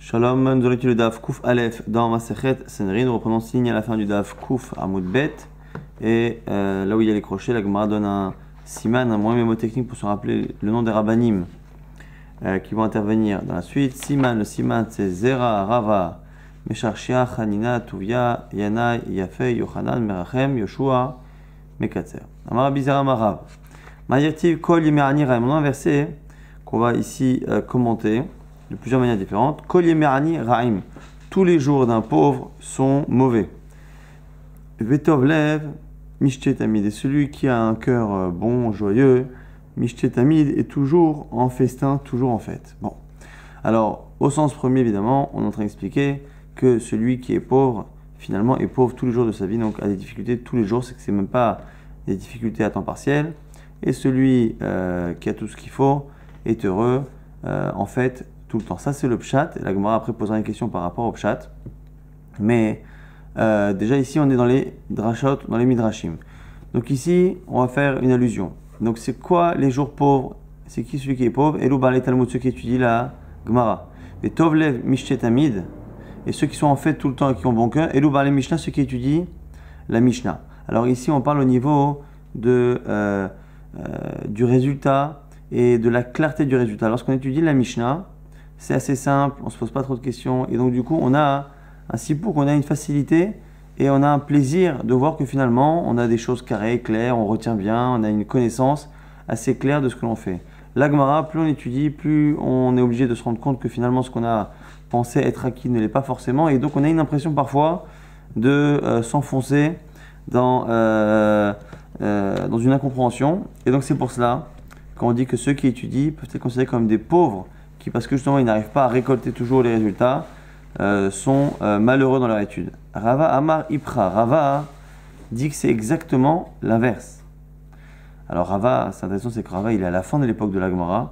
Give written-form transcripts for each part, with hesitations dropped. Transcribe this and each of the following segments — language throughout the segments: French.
Shalom, nous allons étudier le Daf Kouf Aleph dans Masechet Sanhedrin. Nous reprenons signe à la fin du Daf Kouf Amud Bet. Et là où il y a les crochets, la Gemara donne un siman, un moyen mémotechnique pour se rappeler le nom des rabbanim qui vont intervenir dans la suite. Siman, le siman c'est Zera, Rava, Mesharshia, Hanina, Tuvia, Yana, Yafei, Yochanan, Merachem, Yoshua, Mekatzer. Amar Bizera Marav. Mayirtiv Kol Yemerani Raim. On a un verset qu'on va ici commenter de plusieurs manières différentes. Kol Yemerani Raim. Tous les jours d'un pauvre sont mauvais. Vetov Lev, Mishte Tamid. Et celui qui a un cœur bon, joyeux, Mishte Tamid est toujours en festin, toujours en fête. Bon. Alors, au sens premier, évidemment, on est en train d'expliquer que celui qui est pauvre, finalement, est pauvre tous les jours de sa vie, donc a des difficultés tous les jours. C'est que c'est même pas des difficultés à temps partiel. Et celui qui a tout ce qu'il faut est heureux, en fait, tout le temps. Ça, c'est le pshat. Et la Gemara après posera une question par rapport au pshat. Mais déjà ici, on est dans les drashot, dans les midrashim. Donc ici, on va faire une allusion. Donc c'est quoi les jours pauvres? C'est qui celui qui est pauvre? Elou Baalei Talmud, ceux qui étudient la Gemara. Et Tovlev Mishte Tamid, et ceux qui sont en fait tout le temps et qui ont bon cœur. Elou Baalei Mishnah, ceux qui étudient la Mishnah. Alors ici, on parle au niveau de, du résultat et de la clarté du résultat. Lorsqu'on étudie la Mishnah, c'est assez simple, on ne se pose pas trop de questions. Et donc du coup, on a un sipouk, on a une facilité et on a un plaisir de voir que finalement, on a des choses carrées, claires, on retient bien, on a une connaissance assez claire de ce que l'on fait. La Gemara, plus on étudie, plus on est obligé de se rendre compte que finalement, ce qu'on a pensé être acquis ne l'est pas forcément. Et donc, on a une impression parfois de s'enfoncer dans une incompréhension. Et donc, c'est pour cela qu'on dit que ceux qui étudient peuvent être considérés comme des pauvres qui, parce que justement, ils n'arrivent pas à récolter toujours les résultats, sont malheureux dans leur étude. Rava Amar Ipra. Rava dit que c'est exactement l'inverse. Alors Rava, c'est intéressant, c'est que Rava, il est à la fin de l'époque de la Gemara,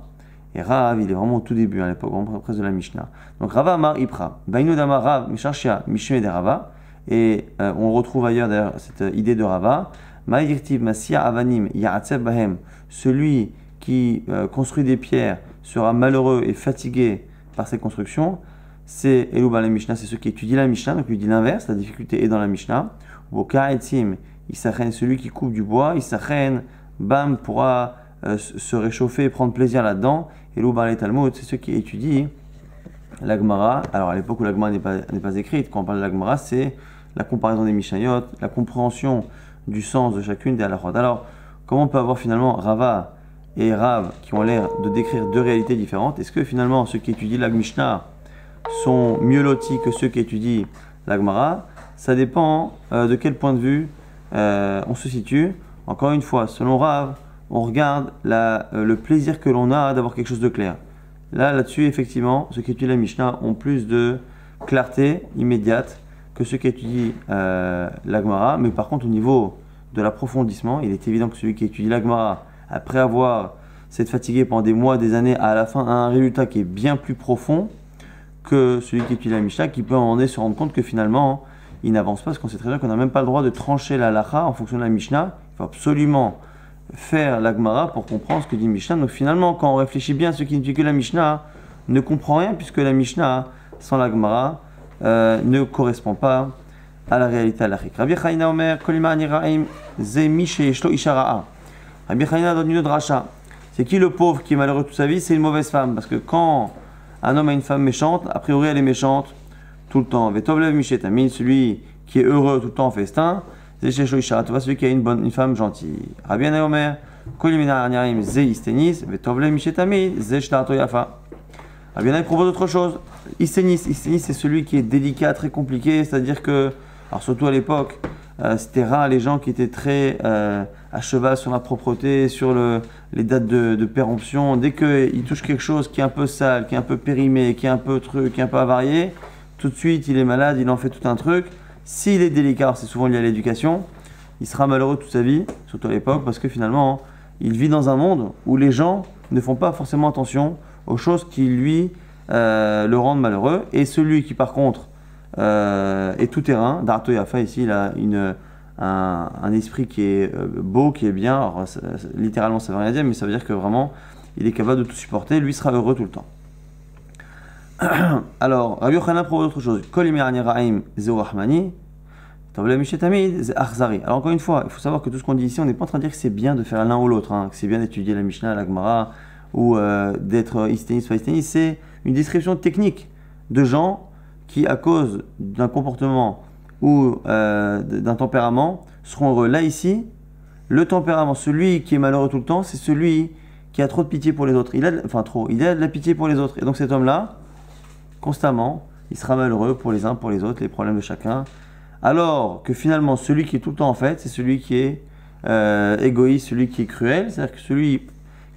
et Rav, il est vraiment au tout début, à l'époque, vraiment presque de la Mishnah. Donc Rava Amar Ipra. Bainu Damar Rav, Misharshia, Mishme de Rava. Et on retrouve ailleurs d'ailleurs cette idée de Rava. Ma'irtiv Masia Avanim Ya'atsev Bahem. Celui qui construit des pierres sera malheureux et fatigué par ses constructions. C'est Elou Baalei Mishnah, c'est ceux qui étudient la Mishnah, donc il dit l'inverse, la difficulté est dans la Mishnah. Boka etzim, Isachen, celui qui coupe du bois, Isachen, Bam pourra se réchauffer et prendre plaisir là-dedans. Elou Baalei Talmud, c'est ceux qui étudient la Gemara. Alors à l'époque où la Gemara n'est pas écrite, quand on parle de la Gemara, c'est la comparaison des Mishnayot, la compréhension du sens de chacune des halachot. Alors, comment on peut avoir finalement Rava et Rav qui ont l'air de décrire deux réalités différentes? Est-ce que finalement ceux qui étudient la Mishnah sont mieux lotis que ceux qui étudient la Gemara? Ça dépend de quel point de vue on se situe. Encore une fois, selon Rav, on regarde le plaisir que l'on a d'avoir quelque chose de clair. Là-dessus, effectivement, ceux qui étudient la Mishnah ont plus de clarté immédiate que ceux qui étudient la Gemara. Mais par contre, au niveau de l'approfondissement, il est évident que celui qui étudie la Gemara, après avoir s'être fatigué pendant des mois, des années, à la fin a un résultat qui est bien plus profond que celui qui étudie la Mishnah, qui peut en se rendre compte que finalement, il n'avance pas, parce qu'on sait très bien qu'on n'a même pas le droit de trancher la halacha en fonction de la Mishnah. Il faut absolument faire la Gemara pour comprendre ce que dit Mishnah. Donc finalement, quand on réfléchit bien, ceux qui n'étudient que la Mishnah ne comprend rien, puisque la Mishnah, sans la Gemara, ne correspond pas à la réalité halachique. Rabbi Chaina Omer, Kolima Aniraim, Ze Mishe Yeshlo Ishara'a. Rabbi Chaina donne une autre dracha. C'est qui le pauvre qui est malheureux toute sa vie? C'est une mauvaise femme. Parce que quand un homme a une femme méchante, a priori elle est méchante tout le temps. Vetovlev Mishe Tamid, celui qui est heureux tout le temps en festin, Ze Yeshlo Ishara'a, celui qui a une femme gentille. Rabbi Chaina Omer, Kolima Aniraim, Ze Istenis, Vetovlev Mishe Tamid, Ze Shtarto Yafa. Rabbi Chaina propose autre chose. Istenis, c'est celui qui est délicat, très compliqué, c'est-à-dire que, alors surtout à l'époque, c'était rare les gens qui étaient très à cheval sur la propreté, sur les dates de péremption. Dès qu'il touche quelque chose qui est un peu sale, qui est un peu périmé, qui est un peu truc, qui est un peu avarié, tout de suite il est malade, il en fait tout un truc. S'il est délicat, alors c'est souvent lié à l'éducation, il sera malheureux toute sa vie, surtout à l'époque, parce que finalement, il vit dans un monde où les gens ne font pas forcément attention aux choses qui lui le rendent malheureux. Et celui qui par contre est tout terrain, Darto Yafa ici, il a un esprit qui est beau, qui est bien. Alors, littéralement ça veut rien dire, mais ça veut dire que vraiment il est capable de tout supporter, lui sera heureux tout le temps. Alors, Rabbi Yochanan propose autre chose. Kol imirani ra'im zeu rahmani, tovle mishetamid ze achzari. Alors encore une fois, il faut savoir que tout ce qu'on dit ici, on n'est pas en train de dire que c'est bien de faire l'un ou l'autre, hein, que c'est bien d'étudier la Mishnah, la Gemara, ou d'être isténiste ou isténiste. C'est une description technique de gens qui, à cause d'un comportement ou d'un tempérament, seront heureux. Là, ici, le tempérament, celui qui est malheureux tout le temps, c'est celui qui a trop de pitié pour les autres. Il a de la pitié pour les autres. Et donc cet homme-là, constamment, il sera malheureux pour les uns, pour les autres, les problèmes de chacun. Alors que finalement, celui qui est tout le temps en fait, c'est celui qui est égoïste, celui qui est cruel, c'est-à-dire que celui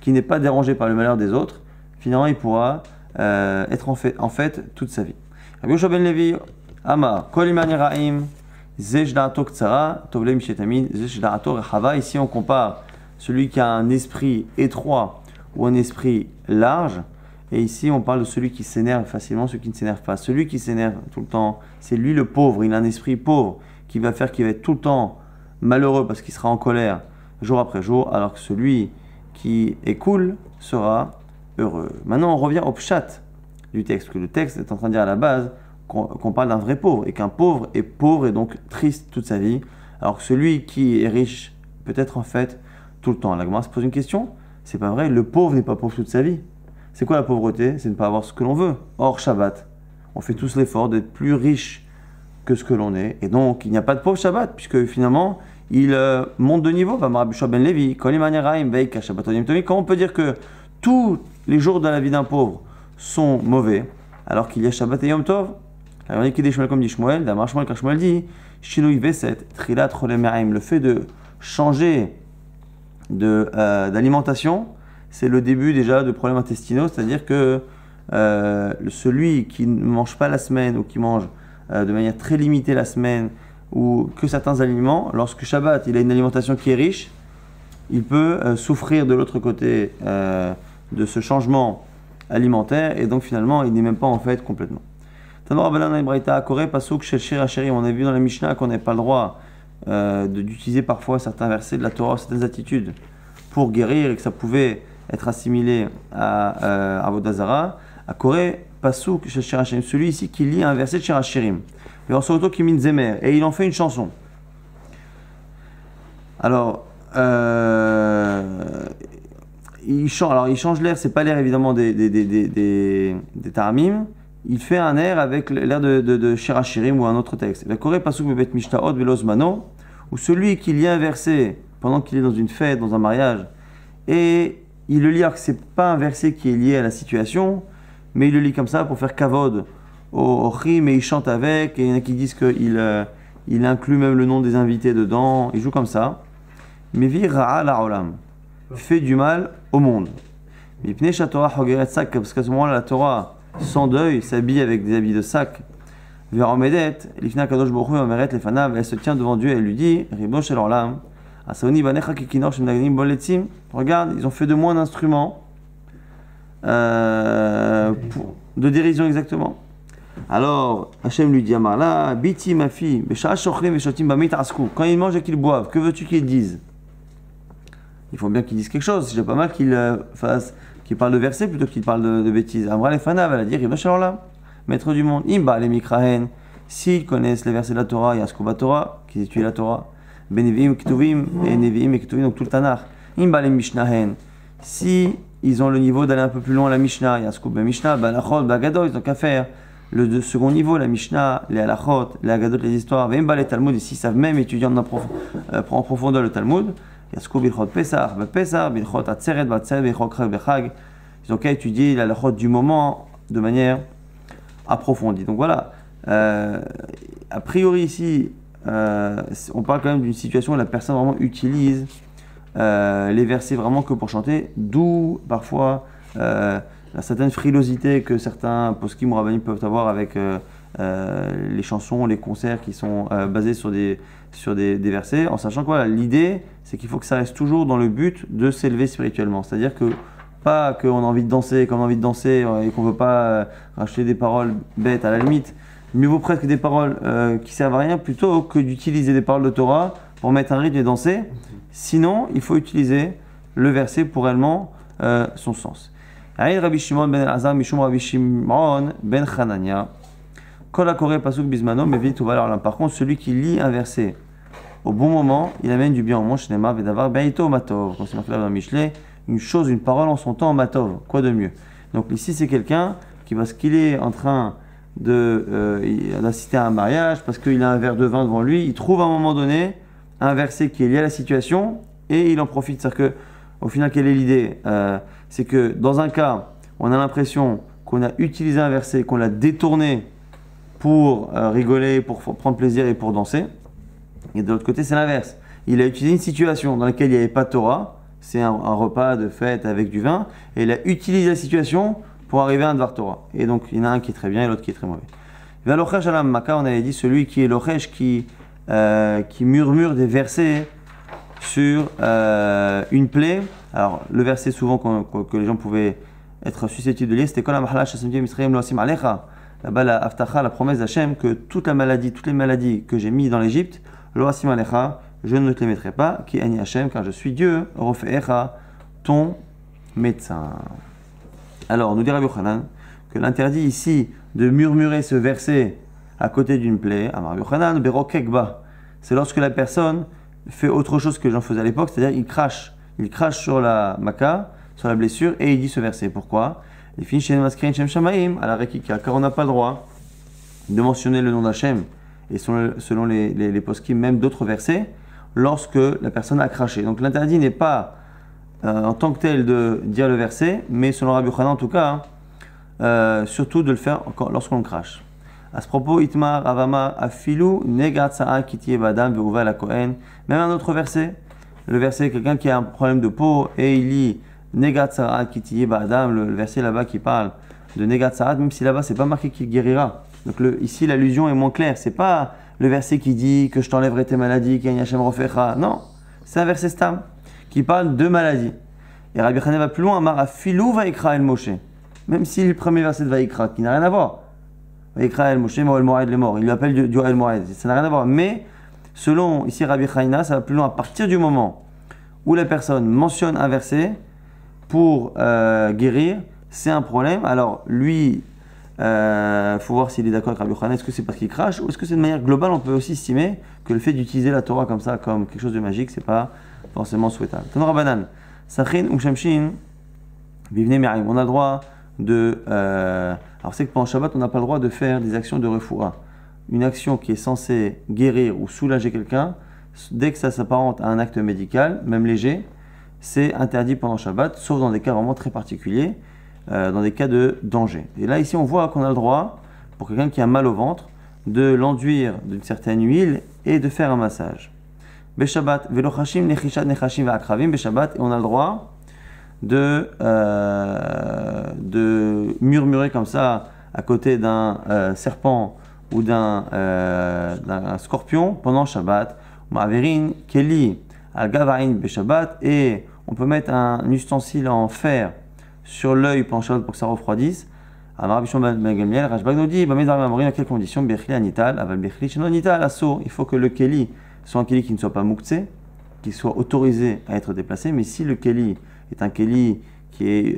qui n'est pas dérangé par le malheur des autres, finalement, il pourra être en fait toute sa vie. Rabbi Yoshua ben Levi, Amar, Kol imani ra'im, ze jda'ato ktsara, tovle mishetamid, ze jda'ato rechava. Ici, on compare celui qui a un esprit étroit ou un esprit large. Et ici, on parle de celui qui s'énerve facilement, celui qui ne s'énerve pas. Celui qui s'énerve tout le temps, c'est lui le pauvre. Il a un esprit pauvre qui va faire qu'il va être tout le temps malheureux parce qu'il sera en colère jour après jour, alors que celui qui est cool sera heureux. Maintenant, on revient au pshat du texte, que le texte est en train de dire à la base qu'on parle d'un vrai pauvre, et qu'un pauvre et donc triste toute sa vie, alors que celui qui est riche peut être en fait tout le temps. La Gemara se pose une question, c'est pas vrai, le pauvre n'est pas pauvre toute sa vie. C'est quoi la pauvreté? C'est de ne pas avoir ce que l'on veut. Or, Shabbat, on fait tous l'effort d'être plus riche que ce que l'on est. Et donc, il n'y a pas de pauvre Shabbat, puisque finalement, il monte de niveau. Comment on peut dire que tous les jours de la vie d'un pauvre sont mauvais, alors qu'il y a Shabbat et Yom Tov? Alors, on dit comme dit Shmuel, d'Amar Shmuel, quand Shmuel dit Shinui Veset, Trilat Rolemeraim, le fait de changer d'alimentation, c'est le début déjà de problèmes intestinaux, c'est-à-dire que celui qui ne mange pas la semaine ou qui mange de manière très limitée la semaine ou que certains aliments, lorsque Shabbat il a une alimentation qui est riche, il peut souffrir de l'autre côté de ce changement alimentaire et donc finalement il n'est même pas en fait complètement. Tanor Abalan Ibraïta Akore Pasuk Shel Shir Hashirim, on a vu dans la Mishnah qu'on n'avait pas le droit d'utiliser parfois certains versets de la Torah, certaines attitudes pour guérir et que ça pouvait être assimilé à Avodah Zara. À Koré, Pasuk, Shir Hashirim, celui ici qui lit un verset de Shir Hashirim. Et en Soto Kimin Zemer, et il en fait une chanson. Alors, il change l'air, c'est pas l'air évidemment des Taramim. Il fait un air avec l'air de Shir Hashirim ou un autre texte. La Koré, Pasuk Bebet Mishtaot Velozmano, où celui qui lit un verset pendant qu'il est dans une fête, dans un mariage, et il le lit alors que ce n'est pas un verset qui est lié à la situation, mais il le lit comme ça pour faire kavod au chim, et il chante avec, et il y en a qui disent qu'il inclut même le nom des invités dedans, il joue comme ça. Mevi ra'a la'olam, fait du mal au monde. Mipnei shatorah hogeret sak, parce qu'à ce moment-là, la Torah, sans deuil, s'habille avec des habits de sac. Veromedet, lifna kadosh baruch hu omeret lefanav, elle se tient devant Dieu et elle lui dit, ribo shel olam, regarde, ils ont fait de moi un instrument de dérision exactement. Alors, Hachem lui dit à Marla, Biti ma fille, quand ils mangent et qu'ils boivent, que veux-tu qu'ils disent? Il faut bien qu'ils disent quelque chose, c'est déjà pas mal qu'ils parlent de versets plutôt qu'ils parlent de bêtises. Amra les fanav, elle a dit, maître du monde, Imba les mikrahen, s'ils connaissent les versets de la Torah, Yaskouba Torah, qu'ils étudient la Torah, Beneviim Ketuvim et Neviim et Ketuvim, donc tout le Tanakh. Imbalem Mishnahen. Si ils ont le niveau d'aller un peu plus loin, la Mishnah, Yaskoub ben Mishnah, Balachot, Bagadot, ils n'ont qu'à faire le second niveau, la Mishnah, les Halachot, les Agadot, les histoires, Vemba les Talmud, ici, ils savent même étudier en profondeur le Talmud. Yaskoub Bilchot Pesach, Pesach, Bilchot Atzeret, Batzeret, Bilchot Chag, Bechag. Ils ont qu'à étudier les Halachot du moment de manière approfondie. Donc voilà, a priori ici, on parle quand même d'une situation où la personne vraiment utilise les versets vraiment que pour chanter, d'où parfois la certaine frilosité que certains poskim ou rabbanim peuvent avoir avec les chansons, les concerts qui sont basés sur des versets, en sachant que voilà, l'idée c'est qu'il faut que ça reste toujours dans le but de s'élever spirituellement, c'est-à-dire que pas qu'on a envie de danser comme on a envie de danser et qu'on ne veut pas racheter des paroles bêtes à la limite. Mieux vaut presque des paroles qui servent à rien plutôt que d'utiliser des paroles de Torah pour mettre un rythme et danser. Sinon, il faut utiliser le verset pour réellement son sens. Aïd Rabbi Shimon ben Elazar Mishum Rabbi Shimon ben Chanania. Kol HaKoreh Pasuk Bismano Mevit Tuval Olam. Par contre, celui qui lit un verset au bon moment, il amène du bien au monde. Shnema Vedavar Beito Matov. Comme c'est marqué dans Michelet, une chose, une parole en son temps Matov. Quoi de mieux? Donc ici, c'est quelqu'un qui, parce qu'il est en train d'assister à un mariage, parce qu'il a un verre de vin devant lui, il trouve à un moment donné un verset qui est lié à la situation et il en profite. C'est-à-dire qu'au final, quelle est l'idée? C'est que dans un cas, on a l'impression qu'on a utilisé un verset, qu'on l'a détourné pour rigoler, pour prendre plaisir et pour danser. Et de l'autre côté, c'est l'inverse. Il a utilisé une situation dans laquelle il n'y avait pas de Torah, c'est un repas de fête avec du vin, et il a utilisé la situation pour arriver à un Dvar Torah. Et donc, il y en a un qui est très bien et l'autre qui est très mauvais. L'ochesh alam maka, on avait dit, celui qui est l'ochesh qui murmure des versets sur une plaie. Alors, le verset souvent que les gens pouvaient être susceptibles de lire, c'était Kol ha-mahla she'asamti b'Misraïm lo asim alecha. Là-bas, la Haftacha, la promesse d'Hachem, que toutes les maladies que j'ai mises dans l'Égypte, lo asim alecha, je ne te les mettrai pas, qui ani Hachem, car je suis Dieu, rofe'echa, ton médecin. Alors, nous dit Rabbi Yochanan que l'interdit ici de murmurer ce verset à côté d'une plaie, Amar Rabbi Yochanan, berokekba, c'est lorsque la personne fait autre chose que j'en faisais à l'époque, c'est-à-dire il crache sur la maca, sur la blessure, et il dit ce verset. Pourquoi? Il finit chez Maskrin Shem Shamaim, à la Rekika, car on n'a pas le droit de mentionner le nom d'Hachem, et selon les poskim, même d'autres versets, lorsque la personne a craché. Donc l'interdit n'est pas en tant que tel de dire le verset, mais selon Rabbi Yochanan en tout cas, surtout de le faire lorsqu'on crache. À ce propos, Itmar Avama Afilu Negat Sa'a Kitiye Badam Ve'uva la Kohen. Même un autre verset, le verset, quelqu'un qui a un problème de peau et il lit Negat Sa'a Kitiye Badam, le verset là-bas qui parle de Negat Sa'a, même si là-bas c'est pas marqué qu'il guérira. Donc ici l'allusion est moins claire, c'est pas le verset qui dit que je t'enlèverai tes maladies, qu'il y a Hashem Rofecha. Non, c'est un verset stam qui parle de maladies. Et Rabbi Yochanan va plus loin, Amar Afilu Vaikra El Moshe. Même si le premier verset de Vaikra, qui n'a rien à voir, Vaikra El Moshe, Moël Moed le mort, il l'appelle du El Moed, ça n'a rien à voir. Mais selon ici Rabbi Yochanan, ça va plus loin, à partir du moment où la personne mentionne un verset pour guérir, c'est un problème. Alors lui, faut voir s'il est d'accord avec Rabbi Yochanan. Est-ce que c'est parce qu'il crache ou est-ce que c'est de manière globale? On peut aussi estimer que le fait d'utiliser la Torah comme ça, comme quelque chose de magique, c'est pas forcément souhaitable. Tanor Rabbanan, Sachin ou Shamshin, Bivne Me'aim. On a le droit de. Alors c'est que pendant Shabbat, on n'a pas le droit de faire des actions de refoura. Une action qui est censée guérir ou soulager quelqu'un, dès que ça s'apparente à un acte médical, même léger, c'est interdit pendant Shabbat, sauf dans des cas vraiment très particuliers. Dans des cas de danger. Et là, ici, on voit qu'on a le droit, pour quelqu'un qui a mal au ventre, de l'enduire d'une certaine huile et de faire un massage. Beshabbat, velochashim, nechishat, nechashim, ve'akravim, beshabbat, et on a le droit de murmurer comme ça à côté d'un serpent ou d'un scorpion pendant Shabbat. Ma'averin, keli, al-gavarin, beshabbat, et on peut mettre un ustensile en fer sur l'œil pendant Shabbat pour que ça refroidisse. Alors, Rabbi Shimon ben Gamliel, Rashbag nous dit, à quelles conditions? Bechli anital, aval bechli sheno anital, asso. Il faut que le keli soit un keli qui ne soit pas mouktsé, qui soit autorisé à être déplacé. Mais si le keli est un keli qui est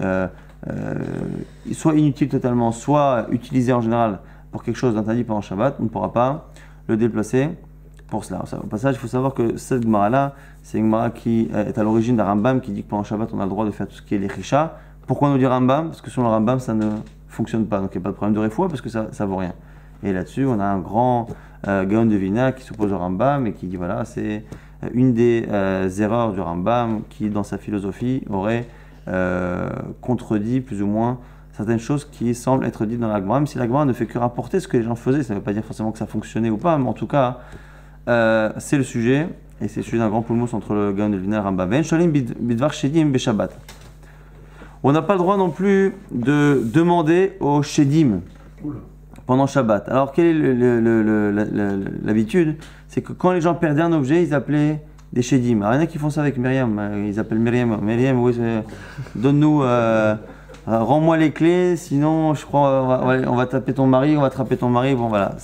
soit inutile totalement, soit utilisé en général pour quelque chose d'interdit pendant Shabbat, on ne pourra pas le déplacer pour cela. Au passage, il faut savoir que cette Gemara-là, c'est une Gemara qui est à l'origine d'un Rambam qui dit que pendant Shabbat, on a le droit de faire tout ce qui est les richas. Pourquoi nous dit Rambam? Parce que selon le Rambam, ça ne fonctionne pas. Donc il n'y a pas de problème de refoua parce que ça ne vaut rien. Et là-dessus, on a un grand Gaon de Vina qui s'oppose au Rambam et qui dit voilà, c'est une des erreurs du Rambam qui, dans sa philosophie, aurait contredit plus ou moins certaines choses qui semblent être dites dans la Gemara. Même si la Gemara ne fait que rapporter ce que les gens faisaient, ça ne veut pas dire forcément que ça fonctionnait ou pas, mais en tout cas, c'est le sujet. Et c'est le sujet d'un grand poulmos entre le Gaon de Vina et le Rambam. Ben sholim bidvar shedim beshabbat. On n'a pas le droit non plus de demander au Shedim pendant Shabbat. Alors, quelle est l'habitude? C'est que quand les gens perdaient un objet, ils appelaient des Shedim. Alors, il y en a qui font ça avec Myriam. Ils appellent Myriam. Myriam, oui, donne-nous, rends-moi les clés, sinon, je crois, on va taper ton mari, on va attraper ton mari. Bon, voilà.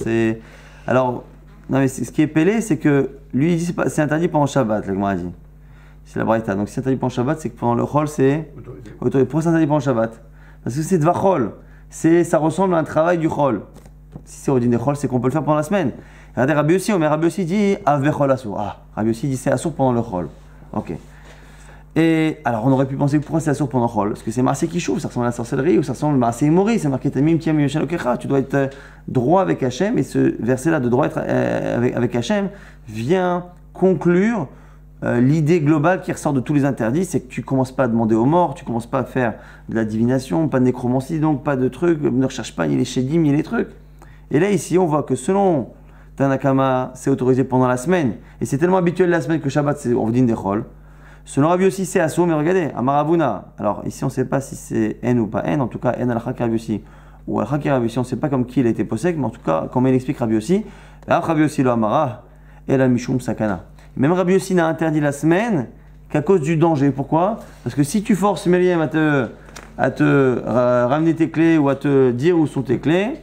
Alors, non, mais ce qui est pélé, c'est que lui, il dit c'est interdit pendant Shabbat, le Gemara dit. C'est la Braïta. Donc si c'est interdit pendant Shabbat, c'est que pendant le Chol, c'est autorisé. Pourquoi c'est interdit pendant Shabbat? Parce que c'est Dvachol. Ça ressemble à un travail du Chol. Si c'est Odin de Chol, c'est qu'on peut le faire pendant la semaine. Regardez Rabbi Yossi, mais Rabbi Yossi dit Avechol Assour. Ah, Rabbi Yossi dit c'est Assour pendant le Chol. Ok. Et alors on aurait pu penser pourquoi c'est Assour pendant le Chol? Parce que c'est Maaseh Kishouv, ça ressemble à la sorcellerie, ou ça ressemble à Maaseh Mori, c'est marqué Tamim Tiam Yoshen Okecha. Tu dois être droit avec Hachem, et ce verset-là de droit être avec Hachem vient conclure l'idée globale qui ressort de tous les interdits, c'est que tu ne commences pas à demander aux morts, tu ne commences pas à faire de la divination, pas de nécromancie, donc pas de trucs, ne recherche pas ni les shédim ni les trucs. Et là, ici, on voit que selon Tanakama, c'est autorisé pendant la semaine, et c'est tellement habituel la semaine que Shabbat, c'est Ordine des Chol. Selon Rabbi aussi, c'est Asso, mais regardez, Amaravuna. Alors ici, on ne sait pas si c'est N ou pas N, en tout cas, N al-Hak Rabbi aussi, ou al-Hak Rabbi aussi, on ne sait pas comme qui il a été possède, mais en tout cas, comme il explique Rabbi aussi, Rabbi aussi le Amara, et la Mishum Sakana. Même Rabbi Yossi n'a interdit la semaine qu'à cause du danger. Pourquoi? Parce que si tu forces Méliem à te ramener tes clés ou à te dire où sont tes clés,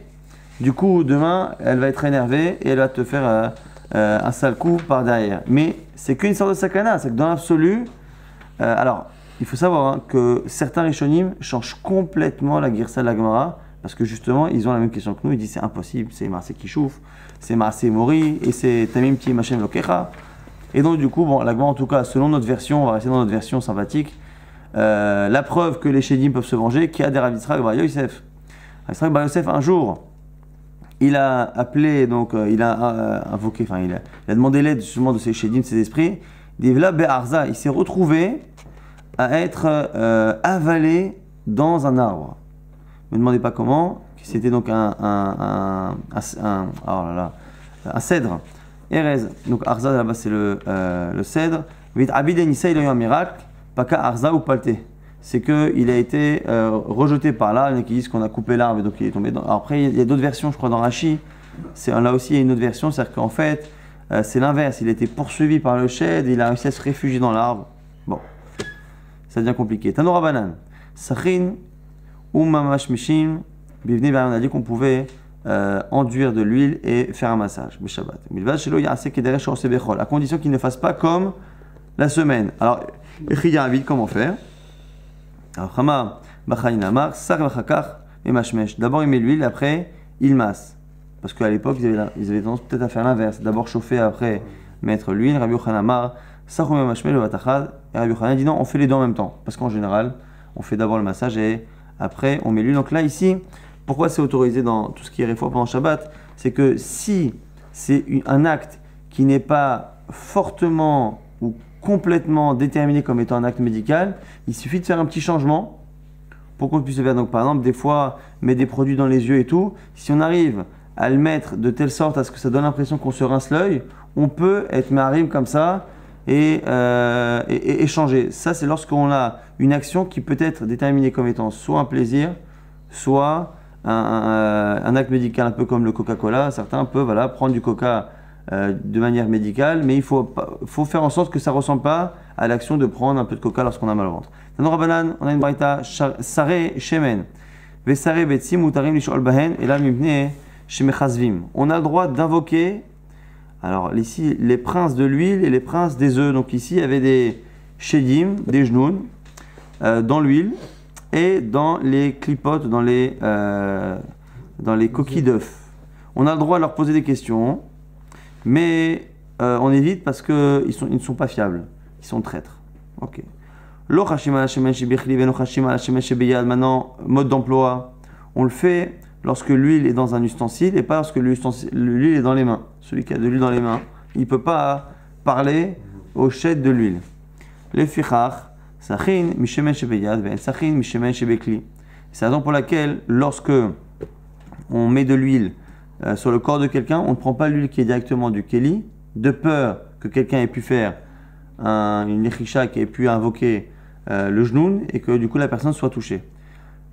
du coup, demain, elle va être énervée et elle va te faire un sale coup par derrière. Mais c'est qu'une sorte de sakana. C'est que dans l'absolu, alors, il faut savoir que certains Rishonim changent complètement la Girsa de la Gemara parce que justement, ils ont la même question que nous. Ils disent c'est impossible, c'est Maaseh Kishouf, c'est Maaseh Mori et c'est Tamim Ti Machem Lokecha. Et donc, du coup, bon, la Gemara, en tout cas, selon notre version, on va rester dans notre version sympathique, la preuve que les Shedim peuvent se venger, qui a des Rav Yitzhak Bar Yosef. Rav Yitzhak Bar Yosef, un jour, il a appelé, donc, il a invoqué, enfin, il a demandé l'aide justement de ces Shedim, de ces esprits. Divla Be'arza, il s'est retrouvé à être avalé dans un arbre. Ne me demandez pas comment, c'était donc un cèdre. Erez, donc Arza là-bas c'est le cèdre. Vite Abid Enissa, il a eu un miracle, Paka Arza ou Palté. C'est qu'il a été rejeté par là, il y en a qui disent qu'on a coupé l'arbre et donc il est tombé. Alors après, il y a d'autres versions, je crois, dans Rashi. Là aussi, il y a une autre version, c'est-à-dire qu'en fait, c'est l'inverse. Il a été poursuivi par le shed et il a réussi à se réfugier dans l'arbre. Bon, ça devient compliqué. Tanora Banan, Sachin, Mamash Mishim, Bivni, on a dit qu'on pouvait enduire de l'huile et faire un massage, le Shabbat. À condition qu'il ne fasse pas comme la semaine. Alors, comment faire? Alors, d'abord il met l'huile, après il masse. Parce qu'à l'époque, ils avaient tendance peut-être à faire l'inverse. D'abord chauffer, après mettre l'huile. Rabbi Yochanan Amar, et Rabbi Yochanan dit non, on fait les deux en même temps. Parce qu'en général, on fait d'abord le massage et après on met l'huile. Donc là, ici, pourquoi c'est autorisé dans tout ce qui est réfoua pendant Shabbat? C'est que si c'est un acte qui n'est pas fortement ou complètement déterminé comme étant un acte médical, il suffit de faire un petit changement pour qu'on puisse le faire. Donc par exemple, des fois, mettre des produits dans les yeux et tout, si on arrive à le mettre de telle sorte à ce que ça donne l'impression qu'on se rince l'œil, on peut être marim comme ça et changer. Ça, c'est lorsqu'on a une action qui peut être déterminée comme étant soit un plaisir, soit un acte médical, un peu comme le Coca-Cola. Certains peuvent prendre du Coca de manière médicale, mais il faut faire en sorte que ça ne ressemble pas à l'action de prendre un peu de Coca lorsqu'on a mal au ventre. Dans Rabbanan, on a une braïta, Saré Shemen, Vesare Betsim Mutarim Lishol Bahen, et là Mibne Shemechazvim. On a le droit d'invoquer, alors ici, les princes de l'huile et les princes des œufs. Donc ici, il y avait des Shedim, des genoux, dans l'huile, et dans les clipotes, dans les coquilles d'œufs. On a le droit de leur poser des questions, mais on évite parce qu'ils ne sont pas fiables, ils sont traîtres. Ok. Maintenant, mode d'emploi, on le fait lorsque l'huile est dans un ustensile et pas lorsque l'huile est dans les mains. Celui qui a de l'huile dans les mains, il ne peut pas parler au shed de l'huile. Le fichach, c'est la raison pour laquelle, lorsque on met de l'huile sur le corps de quelqu'un, on ne prend pas l'huile qui est directement du keli, de peur que quelqu'un ait pu faire une lechisha, qui ait pu invoquer le genoun et que du coup la personne soit touchée.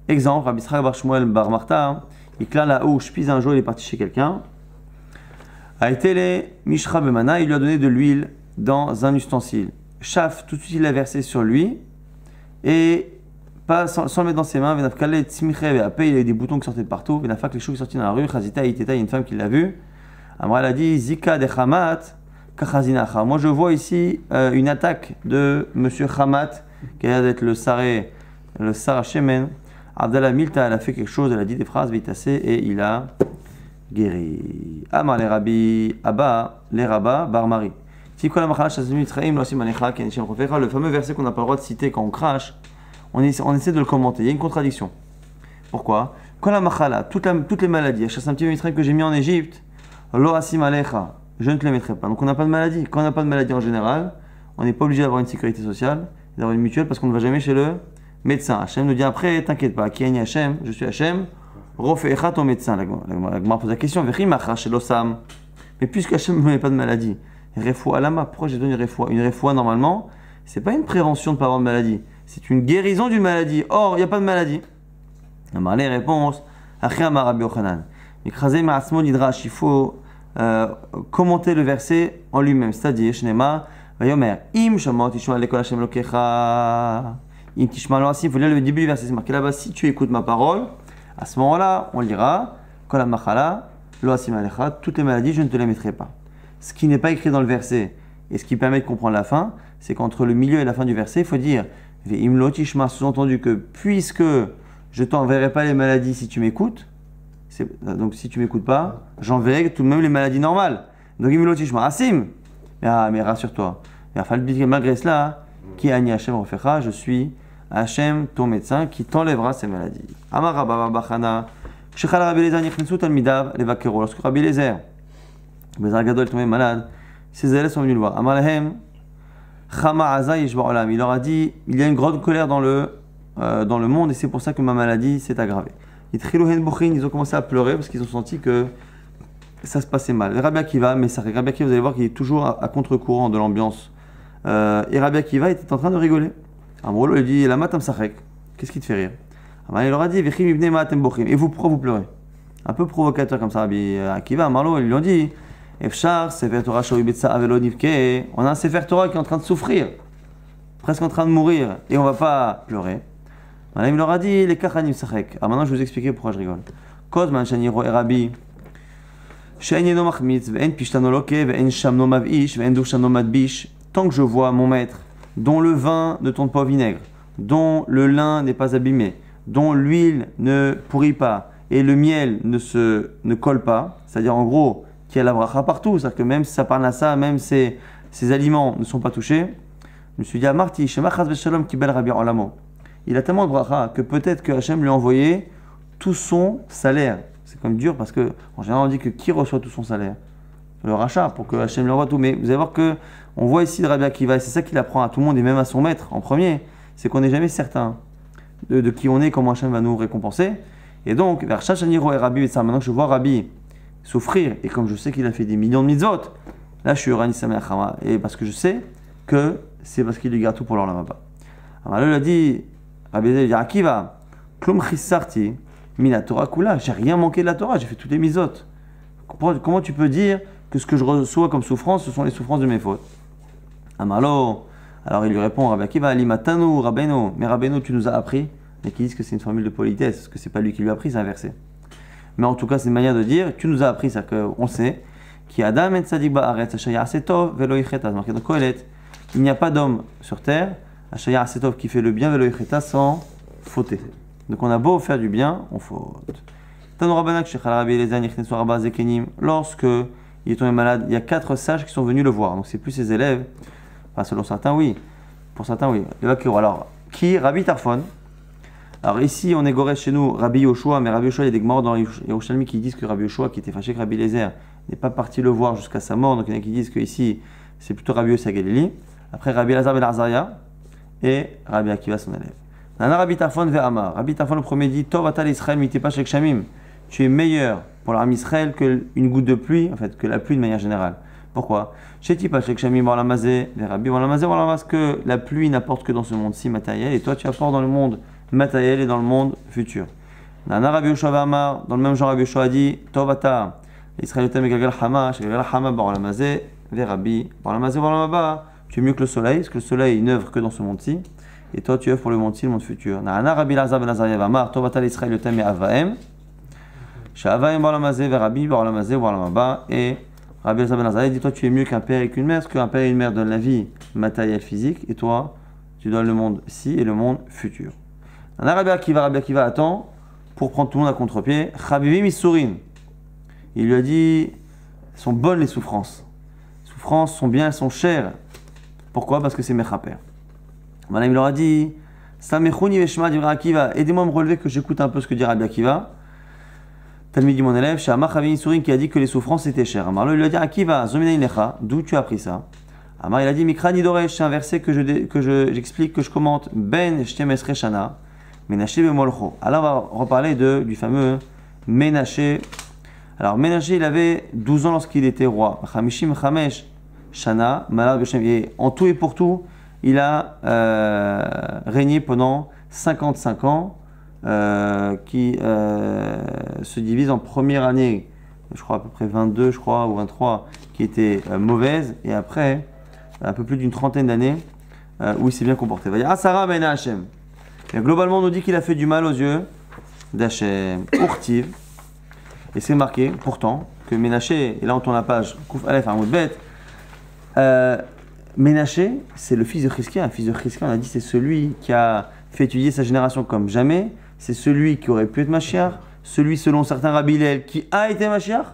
Exemple, Rabbi Yisraël bar Shmuel bar Martha, il cla là-haut, je pise un jour, il est parti chez quelqu'un. A été les mishra bemana, il lui a donné de l'huile dans un ustensile. Chaf, tout de suite il l'a versé sur lui et pas sans le mettre dans ses mains. Venafkale tzmiche ve'apé, il y a eu des boutons qui sortaient de partout. Venafak les choux qui sortaient dans la rue. Chazita iteta, il y a une femme qui l'a vu. Amra elle a dit zika de chamat kachazinacha. Moi je vois ici une attaque de monsieur Chamat qui a l'air d'être le saré shemen. Abdallah Milta, elle a fait quelque chose, elle a dit des phrases, Vitassé, et il a guéri. Amar les Rabbi, Abba, les Rabba, Barmari. Le fameux verset qu'on n'a pas le droit de citer quand on crache, on essaie de le commenter. Il y a une contradiction. Pourquoi? Quand la machala, toutes les maladies, que j'ai mis en Égypte, lo asim alecha, je ne te les mettrai pas. Donc on n'a pas de maladie. Quand on n'a pas de maladie en général, on n'est pas obligé d'avoir une sécurité sociale, d'avoir une mutuelle parce qu'on ne va jamais chez le médecin. Hachem nous dit après, t'inquiète pas, qui est Hachem, je suis Hachem, refais ton médecin. La Gemara pose la question, mais puisque Hachem ne me met pas de maladie, refoua alama, pourquoi j'ai donné une refoua? Une refoua normalement, c'est pas une prévention de ne pas avoir de maladie, c'est une guérison d'une maladie. Or, il n'y a pas de maladie. Les réponses, il faut commenter le verset en lui-même, c'est-à-dire, Vayomer, im shamot tishma lekol Hashem lokecha. Im tishma lo asim, il faut lire le début du verset, c'est marqué là-bas, si tu écoutes ma parole, à ce moment-là, on lira, kol ha-machala, lo asim alecha, toutes les maladies, je ne te les mettrai pas. Ce qui n'est pas écrit dans le verset, et ce qui permet de comprendre la fin, c'est qu'entre le milieu et la fin du verset, il faut dire, ve'im lo tishma, sous-entendu que, puisque je t'enverrai pas les maladies si tu m'écoutes, donc si tu m'écoutes pas, j'enverrai tout de même les maladies normales. Donc im lo tishma asim. Mais rassure-toi, malgré cela, qui Ani Hachem refera, je suis Hachem, ton médecin, qui t'enlèvera ces maladies. Amar Rabba Bachana, Shechal Rabbi Eliezer Nichnesut Talmidav Levakero. Lorsque Rabbi Eliezer, Bezar Gadol est tombé malade, ses élèves sont venus le voir. Amar Lahem, Chama Aza Yishba Olam. Il leur a dit, il y a une grande colère dans le monde et c'est pour ça que ma maladie s'est aggravée. Ils ont commencé à pleurer parce qu'ils ont senti que ça se passait mal. Rabbi Akiva, mais ça, Rabbi Akiva, vous allez voir qu'il est toujours à contre-courant de l'ambiance. Et Rabbi Akiva était en train de rigoler. Amrolo lui dit, la matam sachek, qu'est-ce qui te fait rire? Il leur a dit, Vechim ibne maatem bochim. Et vous, pourquoi vous pleurez? Un peu provocateur comme ça, Rabbi Akiva. Amrolo, ils lui ont dit, Efshar, Sefer Torah shoibetsa avelo nivke. On a un Sefer Torah qui est en train de souffrir, presque en train de mourir, et on va pas pleurer. Il leur a dit, les kachanim sachek. Alors maintenant, je vais vous expliquer pourquoi je rigole. Kozman shaniro et Rabbi. Tant que je vois mon maître, dont le vin ne tourne pas au vinaigre, dont le lin n'est pas abîmé, dont l'huile ne pourrit pas et le miel ne colle pas, c'est-à-dire en gros qu'il y a la bracha partout, c'est-à-dire que même si ça parle à ça, même ces aliments ne sont pas touchés, je me suis dit à Marty, il a tellement de bracha que peut-être que Hachem lui a envoyé tout son salaire. C'est quand même dur parce que en général on dit que qui reçoit tout son salaire? Le rachat, pour que Hachem lui envoie tout. Mais vous allez voir que on voit ici de Rabbi Akiva, et c'est ça qu'il apprend à tout le monde et même à son maître en premier, c'est qu'on n'est jamais certain de qui on est, comment Hachem va nous récompenser. Et donc, vers Shachaniro et Rabbi, maintenant que je vois Rabbi souffrir, et comme je sais qu'il a fait des millions de mitzvot, là je suis Urani Sameachama, et parce que je sais que c'est parce qu'il lui garde tout pour l'Olam Haba. Alors là, il a dit, Rabbi il dit Akiva, Klum Chissarti, Mina Torah Kula, j'ai rien manqué de la Torah, j'ai fait toutes les mitzvot. Comment tu peux dire que ce que je reçois comme souffrance, ce sont les souffrances de mes fautes? Amalo, alors il lui répond, Rabbi Akiva, Alimatanu, Rabbeinu, mais Rabbeinu, tu nous as appris, mais qui disent que c'est une formule de politesse, parce que c'est pas lui qui lui a appris, c'est inversé. Mais en tout cas, c'est une manière de dire, tu nous as appris, c'est-à-dire qu'on sait, qui Adam et Tzadik Ba'aretz, Ashaya Asetov, Velo Yichreta, marqué dans Kohelet, il n'y a pas d'homme sur terre, Ashaya Asetov, qui fait le bien, Velo Yichreta, sans fauter. Donc on a beau faire du bien, on faute. Lorsque il est tombé malade, il y a 4 sages qui sont venus le voir. Donc c'est plus ses élèves. Enfin, selon certains, oui. Pour certains, oui. Alors, qui? Rabbi Tarfon. Alors ici, on est goré chez nous Rabbi Yoshua, mais Rabbi Yoshua, il y a des morts dans les Yerushalmi qui disent que Rabbi Yoshua, qui était fâché avec Rabbi Eliezer, n'est pas parti le voir jusqu'à sa mort. Donc il y en a qui disent que ici, c'est plutôt Rabbi Yossi à Galilée. Après Rabbi Elazar ben Azaria et Rabbi Akiva, son élève. Rabbi Tarfon ve'amar. Rabbi Tarfon le premier dit, Tov atal Israël mitepa shel shamim. Tu es meilleur pour l'âme Israël que une goutte de pluie, en fait, que la pluie de manière générale. Pourquoi? Parce que la pluie n'apporte que dans ce monde-ci matériel, et toi tu apportes dans le monde matériel et dans le monde futur. Nana Rabbi Yoshua Amar, dans le même genre Rabbi Yoshua a dit, Tovata, Israël yotem megagal hama, shegagal hama barolamazé, verabi, barolamazé barolamaba. Tu es mieux que le soleil, parce que le soleil n'œuvre que dans ce monde-ci, et toi tu œuvres pour le monde-ci, le monde futur. Nana Rabbi Lazar ben Azariah Amar, Tovata Israël yotem avaem. Sha'avaim barolamazé, verabi, barolamazé, barolamaba, et Rabbi Elazar ben Azariah dit, toi tu es mieux qu'un père et qu'une mère, parce qu'un père et une mère donnent la vie matérielle physique, et toi tu donnes le monde-ci et le monde futur. Rabbi Akiva attend pour prendre tout le monde à contre-pied. Chabivim Issourin. Il lui a dit, sont bonnes les souffrances. Les souffrances sont bien, elles sont chères. Pourquoi? Parce que c'est Mechaper. Madame, il leur a dit, Samechouni Veshma Divra Akiva, aidez-moi à me relever que j'écoute un peu ce que dit Rabbi Akiva. Talmidi mon élève, Shama Chavivim Issourin, qui a dit que les souffrances étaient chères. Amar, il lui a dit, Akiva, Zominain Lecha, d'où tu as appris ça? Amar, il a dit, Mikra Nidoresh, c'est un verset que j'explique, que je commente. Ben Shtem Esre Shana, Menaché Bemolcho. Alors, on va reparler du fameux Menaché. Alors, Menaché, il avait 12 ans lorsqu'il était roi. Chamishim Chamesh Shana, Malad Beshem. Et en tout et pour tout, il a régné pendant 55 ans, qui se divise en première année, je crois à peu près 22, je crois, ou 23, qui était mauvaise, et après, un peu plus d'une trentaine d'années, où il s'est bien comporté. Va dire Asara Ben Hachem. Globalement, on nous dit qu'il a fait du mal aux yeux d'Hachem. Urtiv. Et c'est marqué, pourtant, que Ménaché, et là on tourne la page, Kouf Aleph Amoud Bet, Ménaché, c'est le fils de Chizkia. Un fils de Chizkia, on a dit, c'est celui qui a fait étudier sa génération comme jamais, c'est celui qui aurait pu être Mashiach, celui selon certains Rabbi Hillel qui a été Mashiach.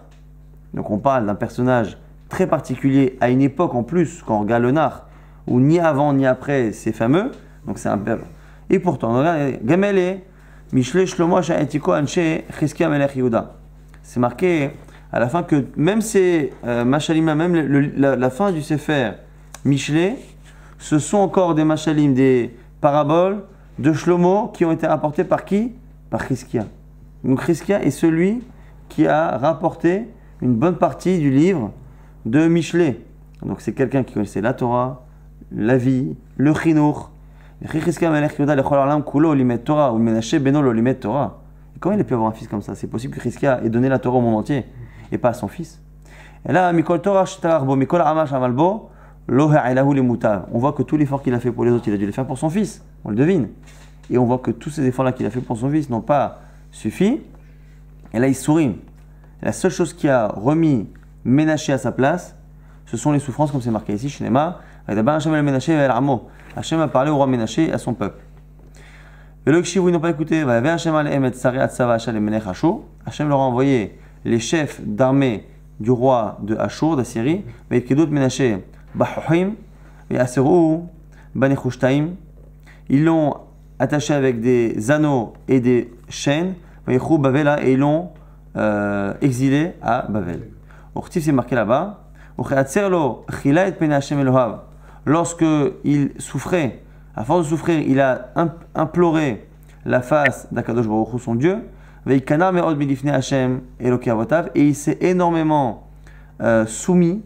Donc on parle d'un personnage très particulier à une époque en plus, quand on regarde le Nar, où ni avant ni après c'est fameux, donc c'est un peuple. Et pourtant, regardez, Gamele, Mishle Shlomo Sha'etiko Anshe Chizkia Melech Yehuda. C'est marqué à la fin que même ces Mashalim, même la fin du Sefer Michelet, ce sont encore des Mashalim, des paraboles de Shlomo qui ont été rapportées par qui? Par Chizkia. Donc Chizkia est celui qui a rapporté une bonne partie du livre de Michelet. Donc c'est quelqu'un qui connaissait la Torah, la vie, le Chinour. Chizkia Melech Yehuda lechol ha'olam kulo limet Torah ou Menaché beno lo limet Torah. Comment il a pu avoir un fils comme ça? C'est possible que Chizkia ait donné la Torah au monde entier et pas à son fils. Et là, Mikol Torah Shtarbo, Mikol Amash Amalbo, Lo Ha'elahu Lemutav. On voit que tout l'effort qu'il a fait pour les autres, il a dû les faire pour son fils. On le devine. Et on voit que tous ces efforts-là qu'il a fait pour son fils n'ont pas suffi. Et là, il sourit. La seule chose qui a remis Ménaché à sa place, ce sont les souffrances, comme c'est marqué ici, chez Nema. Hachem a parlé au roi Ménaché et à son peuple. Et le Kshivu, ils n'ont pas écouté. Hachem leur a envoyé les chefs d'armée du roi de Ashur, d'Assyrie, ils l'ont attaché avec des anneaux et des chaînes, et ils l'ont exilé à Bavel. C'est marqué là-bas. Lorsque il souffrait, à force de souffrir, il a imploré la face d'Akadosh Baruch Hu, son Dieu, et il s'est énormément soumis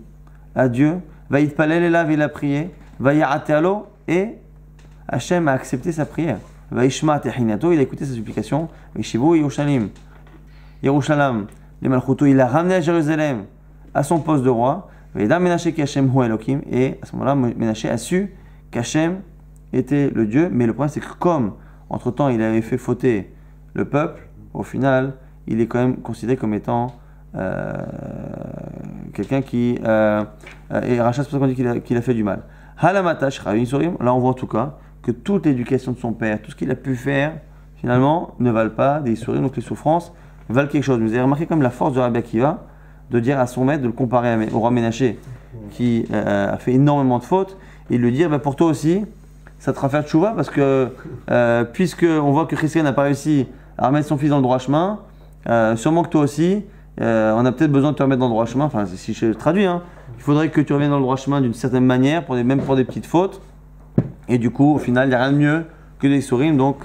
à Dieu, il a prié, et Hachem a accepté sa prière. Il a écouté sa supplication, il a ramené à Jérusalem à son poste de roi, et à ce moment-là, Ménaché a su qu'Hachem était le Dieu, mais le problème c'est que comme entre-temps il avait fait fauter le peuple, au final il est quand même considéré comme étant quelqu'un qui est rachat, c'est pour ça qu'on dit qu'il a fait du mal. Halamatash, là on voit en tout cas que toute l'éducation de son père, tout ce qu'il a pu faire, finalement ne valent pas des souris, donc les souffrances valent quelque chose. Vous avez remarqué comme la force de Rabbi Akiva de dire à son maître, de le comparer au roi Ménaché qui a fait énormément de fautes, et de lui dire pour toi aussi ça te fera faire tchouva, parce que puisque on voit que Chizkia n'a pas réussi à remettre son fils dans le droit chemin, sûrement que toi aussi on a peut-être besoin de te remettre dans le droit chemin. Enfin, si je traduis, il faudrait que tu reviennes dans le droit chemin d'une certaine manière, même pour des petites fautes, et du coup au final il n'y a rien de mieux que des souris. Donc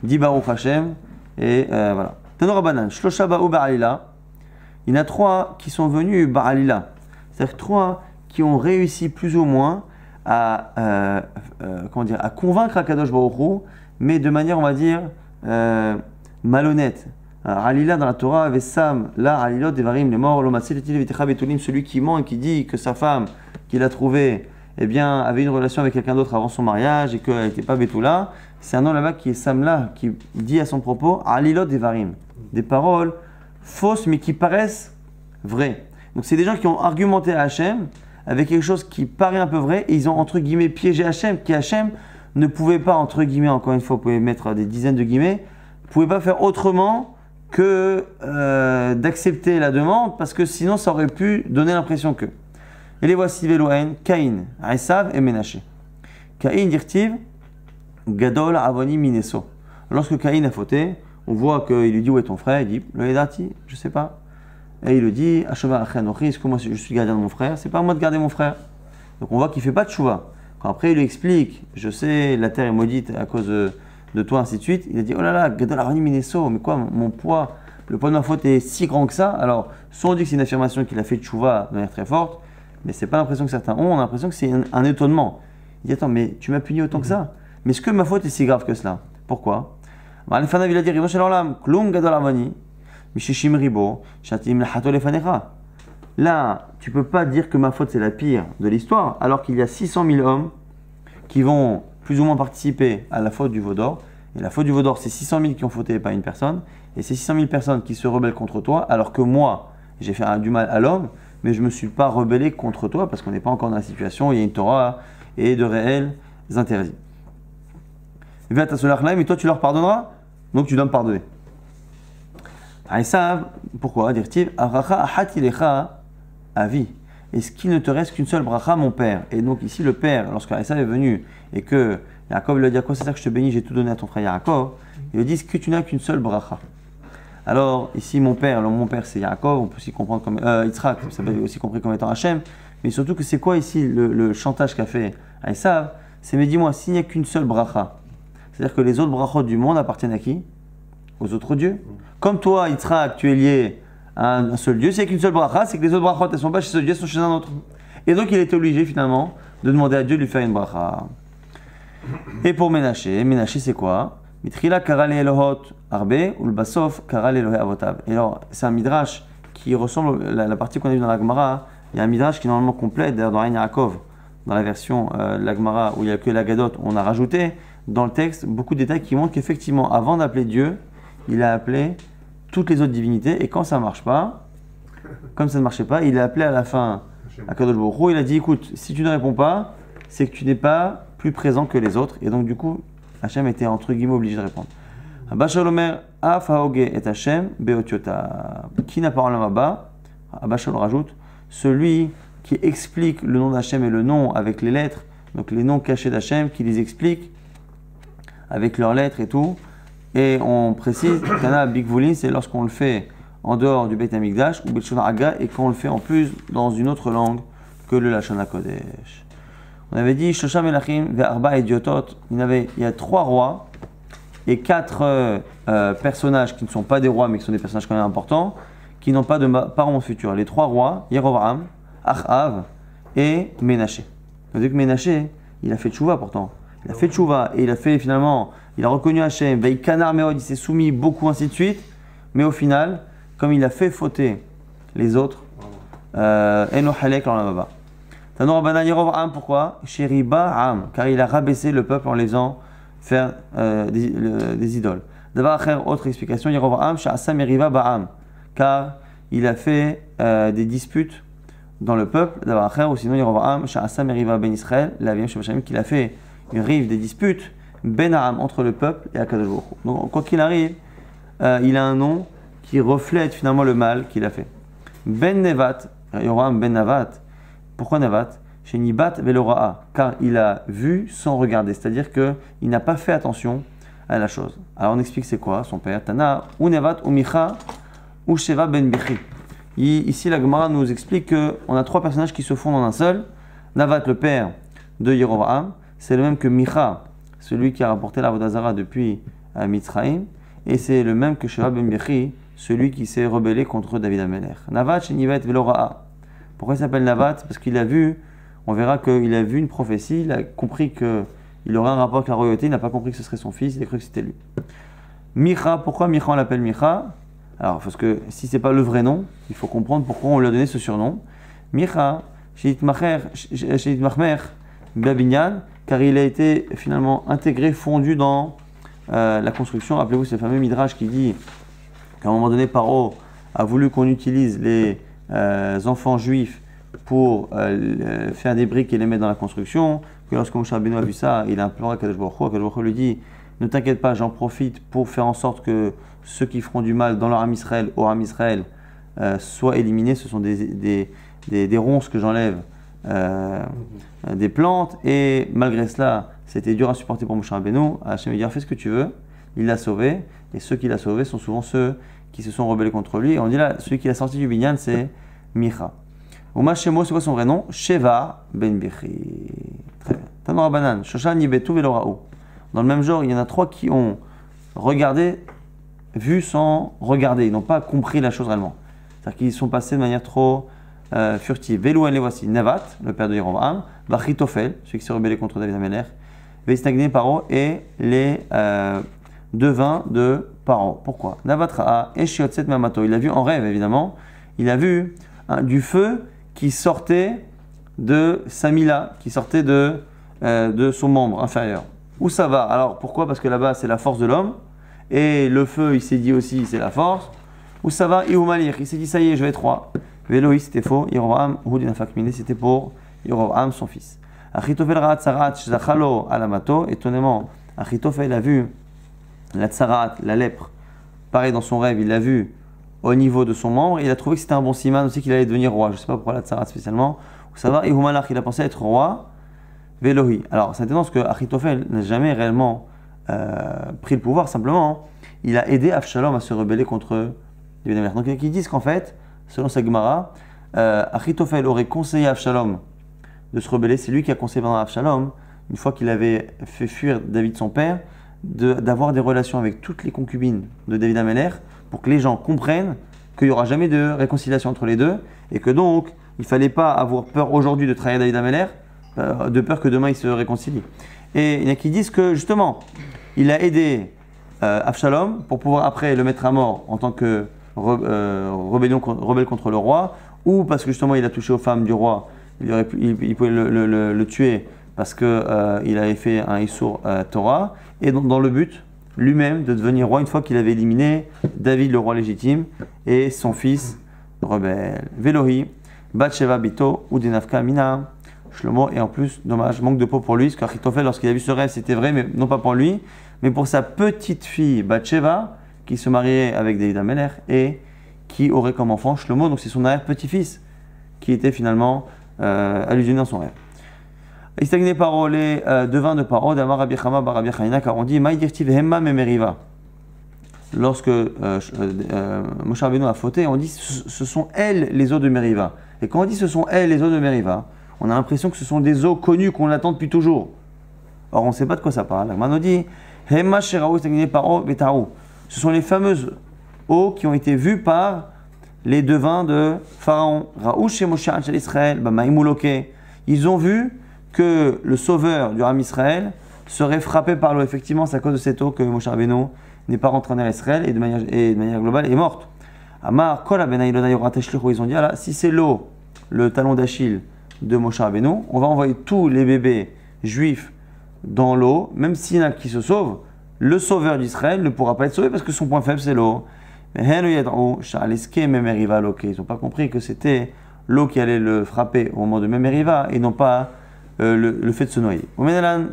dit Baruch Hashem, et voilà. Tanor Banan, Shlosha Ba'u Ba'alila. Il y en a 3 qui sont venus Ba'alila, c'est-à-dire 3 qui ont réussi plus ou moins à convaincre Akadosh Baruch Hu, mais de manière, on va dire, malhonnête. Alila dans la Torah, Vessam, la Alilot, Devarim, les morts, betulim, celui qui ment et qui dit que sa femme qu'il a trouvée, eh bien, avait une relation avec quelqu'un d'autre avant son mariage et qu'elle n'était pas Betula. C'est un nom là-bas qui est Samla, qui dit à son propos, Alilot, Devarim, des paroles fausses mais qui paraissent vraies. Donc c'est des gens qui ont argumenté à Hachem avec quelque chose qui paraît un peu vrai, et ils ont entre guillemets piégé Hachem, qui Hachem ne pouvait pas, entre guillemets, encore une fois, vous pouvez mettre des dizaines de guillemets, ne pouvait pas faire autrement que d'accepter la demande, parce que sinon ça aurait pu donner l'impression que. Et les voici Veloen, Caïn, Esav et Ménaché. Caïn, dirtiv, Gadol Avoni Mineso. Lorsque Caïn a fauté, on voit qu'il lui dit où est ton frère, il dit le Edati, je sais pas. Et il lui dit Ashova Achenochi, est-ce que moi je suis gardien de mon frère? C'est pas à moi de garder mon frère. Donc on voit qu'il fait pas de chouva. Quand après il lui explique, je sais, la terre est maudite à cause de toi, ainsi de suite, il a dit oh là là, Gadol Avoni Mineso, mais quoi, mon poids, le poids de ma faute est si grand que ça. Alors, soit on dit que c'est une affirmation qu'il a fait de chouva de manière très forte, mais c'est pas l'impression que certains ont, on a l'impression que c'est un étonnement. Il dit attends, mais tu m'as puni autant que ça? Mais est-ce que ma faute est si grave que cela? Pourquoi? Il a dit là, tu peux pas dire que ma faute c'est la pire de l'histoire, alors qu'il y a 600 000 hommes qui vont plus ou moins participer à la faute du veau d'or. Et la faute du veau d'or, c'est 600 000 qui ont fauté et pas une personne. Et c'est 600 000 personnes qui se rebellent contre toi, alors que moi, j'ai fait du mal à l'homme, mais je ne me suis pas rebellé contre toi parce qu'on n'est pas encore dans la situation où il y a une Torah et de réels interdits. Et toi, tu leur pardonneras, donc tu dois me pardonner. Esav, pourquoi? Dire-t-il, avi. Est-ce qu'il ne te reste qu'une seule bracha, mon père? Et donc ici, le père, lorsque Esav est venu et que Yaakov lui a dit à quoi c'est ça que je te bénis, j'ai tout donné à ton frère Yaakov, il lui dit que tu n'as qu'une seule bracha. Alors ici, mon père c'est Yaakov, on peut aussi comprendre comme Yitzhak, ça peut être aussi compris comme étant Hachem, mais surtout que c'est quoi ici le chantage qu'a fait Esav? C'est mais dis-moi, s'il n'y a qu'une seule bracha, c'est-à-dire que les autres brachot du monde appartiennent à qui? Aux autres dieux. Comme toi, Yitzhak, tu es lié à un seul Dieu, s'il n'y a qu'une seule bracha, c'est que les autres brachot, elles ne sont pas chez ce Dieu, elles sont chez un autre. Et donc il était obligé finalement de demander à Dieu de lui faire une bracha. Et pour Ménaché c'est quoi? Mitrila kara le Elohot arbe ou le basof kara le Elohé avotav. Et alors, c'est un midrash qui ressemble à la partie qu'on a vue dans la Gemara. Il y a un midrash qui est normalement complet, d'ailleurs dans Ein Yaakov, dans la version de la Gemara où il n'y a que la Gadot, on a rajouté dans le texte beaucoup de détails qui montrent qu'effectivement, avant d'appeler Dieu, il a appelé toutes les autres divinités, et quand ça ne marche pas, comme ça ne marchait pas, il a appelé à la fin à Kadosh Baruch Hu, il a dit écoute, si tu ne réponds pas, c'est que tu n'es pas plus présent que les autres, et donc du coup, Hachem était entre guillemets obligé de répondre. Abba Shalom Af Haoge et Hachem Beotiota. Qui n'a pas en là-bas? Abba Shalom rajoute celui qui explique le nom d'Hachem et le nom avec les lettres, donc les noms cachés d'Hachem, qui les explique avec leurs lettres et tout. Et on précise, Kana Bigvoulin, c'est lorsqu'on le fait en dehors du Beit Hamikdash ou Beit Aga et qu'on le fait en plus dans une autre langue que le Lashon HaKodesh. On avait dit Shosha Melachim ve'arba idiotot. Il y a 3 rois et 4 personnages qui ne sont pas des rois mais qui sont des personnages quand même importants, qui n'ont pas de parents futurs. Les 3 rois, Yerovam, Achav et Ménaché. On dit que Ménaché, il a fait tchouva pourtant. Il a fait tchouva et il a fait finalement, il a reconnu Hachem, Veikanar Meod, il s'est soumis beaucoup, ainsi de suite. Mais au final, comme il a fait fauter les autres, Eno Halek en là-bas. Tanor Rabbanan Yerovam, pourquoi? Sheriba Am, car il a rabaissé le peuple en les faisant faire des idoles. D'abord, autre explication, Yerovam, Sha'asa Meriva Ba'am, car il a fait des disputes dans le peuple. D'abord, ou sinon Yerovam, Sha'asa Meriva Ben Israël, la vieille Shemachamim, qu'il a fait une rive des disputes, Ben Aram, entre le peuple et Akadosh Baruch Hu. Donc, quoi qu'il arrive, il a un nom qui reflète finalement le mal qu'il a fait. Ben Nevat, Yerovam Ben Navat. Pourquoi Navat? Chez Nibat Velora'a, car il a vu sans regarder, c'est-à-dire qu'il n'a pas fait attention à la chose. Alors on explique c'est quoi son père? Tana, ou Navat, ou Micha, ou Sheva Ben Bichri. Ici la Gemara nous explique qu'on a 3 personnages qui se fondent en un seul. Navat, le père de Yerovam, c'est le même que Micha, celui qui a rapporté la Avodah Zara depuis Mitzraïm, et c'est le même que Sheva Ben Bichri, celui qui s'est rebellé contre David Amelech. Navat, chez Nibat Velora'a. Pourquoi il s'appelle Navat? Parce qu'il a vu, on verra qu'il a vu une prophétie, il a compris qu'il aurait un rapport avec la royauté, il n'a pas compris que ce serait son fils, il a cru que c'était lui. Micha, pourquoi Micha on l'appelle Micha? Alors, parce que si ce n'est pas le vrai nom, il faut comprendre pourquoi on lui a donné ce surnom. Micha, Sheit Machmer, Babinyan, car il a été finalement intégré, fondu dans la construction. Rappelez-vous, c'est le fameux Midrash qui dit qu'à un moment donné, Paro a voulu qu'on utilise les enfants juifs pour faire des briques et les mettre dans la construction. que lorsque Moshe Rabbeinu a vu ça, il a imploré à Kadosh Baruch Hu. Kadosh Baruch Hu lui dit, ne t'inquiète pas, j'en profite pour faire en sorte que ceux qui feront du mal dans leur âme Israël, au âme Israël, soient éliminés. Ce sont des ronces que j'enlève des plantes. Et malgré cela, c'était dur à supporter pour Moshe Rabbeinu. Hachem lui dit, fais ce que tu veux. Il l'a sauvé. Et ceux qui l'ont sauvé sont souvent ceux qui se sont rebellés contre lui. Et on dit là, celui qui l'a sorti du binyan, c'est Micha. Uma Shemo, c'est quoi son vrai nom? Sheva ben Bichi. Très bien. Tanor Banan, Shoshan Yibetu Veloraou. Dans le même genre, il y en a 3 qui ont regardé, vu sans regarder. Ils n'ont pas compris la chose réellement. C'est-à-dire qu'ils sont passés de manière trop furtive. Velouen, les voici. Navat, le père de Yerovam. Bachitofel, celui qui s'est rebellé contre David Améler. Veistagné Paro et les devins de Paro. Pourquoi? Navat Ra'a, Eshiotset Mamato. Il a vu en rêve, évidemment. Il a vu du feu qui sortait de Samila, qui sortait de son membre inférieur. Où ça va? Alors pourquoi? Parce que là-bas c'est la force de l'homme, et le feu il s'est dit aussi c'est la force. Où ça va? Ihumalir, il s'est dit ça y est, je vais être roi. Veloï, c'était faux. Yerovam, Houdinafakmine, c'était pour Yerovam, son fils. Achitofel Ra'at Sarat, Zachalo Alamato. Étonnamment, Achitofel a vu la tsarat, la lèpre, pareil dans son rêve, il l'a vu au niveau de son membre, et il a trouvé que c'était un bon siman aussi qu'il allait devenir roi. Je ne sais pas pourquoi la tsarat spécialement. Où ça va? Ihumalach, il a pensé être roi. Velohi. Alors, c'est intéressant parce que Achitofel n'a jamais réellement pris le pouvoir, simplement. Il a aidé Avshalom à se rebeller contre David Améler. Donc, ils disent qu'en fait, selon sa Gemara, Achitofel aurait conseillé à Avshalom de se rebeller. C'est lui qui a conseillé pendant Avshalom, une fois qu'il avait fait fuir David son père, d'avoir des relations avec toutes les concubines de David Améler pour que les gens comprennent qu'il n'y aura jamais de réconciliation entre les deux et que donc, il ne fallait pas avoir peur aujourd'hui de trahir David Améler, de peur que demain ils se réconcilient. Et il y en a qui disent que justement, il a aidé Avshalom pour pouvoir après le mettre à mort en tant que rebelle contre le roi, ou parce que justement il a touché aux femmes du roi, il pouvait le tuer parce qu'il avait fait un Issour Torah, et dans le but lui-même de devenir roi une fois qu'il avait éliminé David le roi légitime et son fils rebelle. Velohi, Batsheva Bito, Udinavka Mina. Shlomo, et en plus, dommage, manque de peau pour lui, parce qu'Achitofel, lorsqu'il a vu ce rêve, c'était vrai, mais non pas pour lui, mais pour sa petite fille Batsheva, qui se mariait avec David Améler et qui aurait comme enfant Shlomo, donc c'est son arrière-petit-fils qui était finalement allusionné dans son rêve. Istagné Paro, les devins de Paro, d'Amar Rabbi Chama, bar Rabbi Chanina, car on dit Maïdirtiv Hemma Memeriva. Lorsque Moshe Rabbeinu a fauté, on dit ce sont elles les eaux de Meriva. Et quand on dit ce sont elles les eaux de Meriva, on a l'impression que ce sont des eaux connues qu'on attend depuis toujours. Or, on ne sait pas de quoi ça parle. La Gemara nous dit Hemma Sheraou Istagné Paro Betaou. Ce sont les fameuses eaux qui ont été vues par les devins de Pharaon. Raouch et Moshe Anshel Israël, Maïmouloke. Ils ont vu que le sauveur du Ram Israël serait frappé par l'eau. Effectivement, c'est à cause de cette eau que Moshe Rabbeinu n'est pas rentré en Israël et de manière globale est morte. Amar Kol Abenai Lona Yorat Eshlichu. Ils ont dit si c'est l'eau, le talon d'Achille de Moshe Rabbeinu, on va envoyer tous les bébés juifs dans l'eau, même s'il y en a qui se sauvent. Le sauveur d'Israël ne pourra pas être sauvé parce que son point faible c'est l'eau. Ils n'ont pas compris que c'était l'eau qui allait le frapper au moment de Memeriva et non pas le fait de se noyer. Maintenant,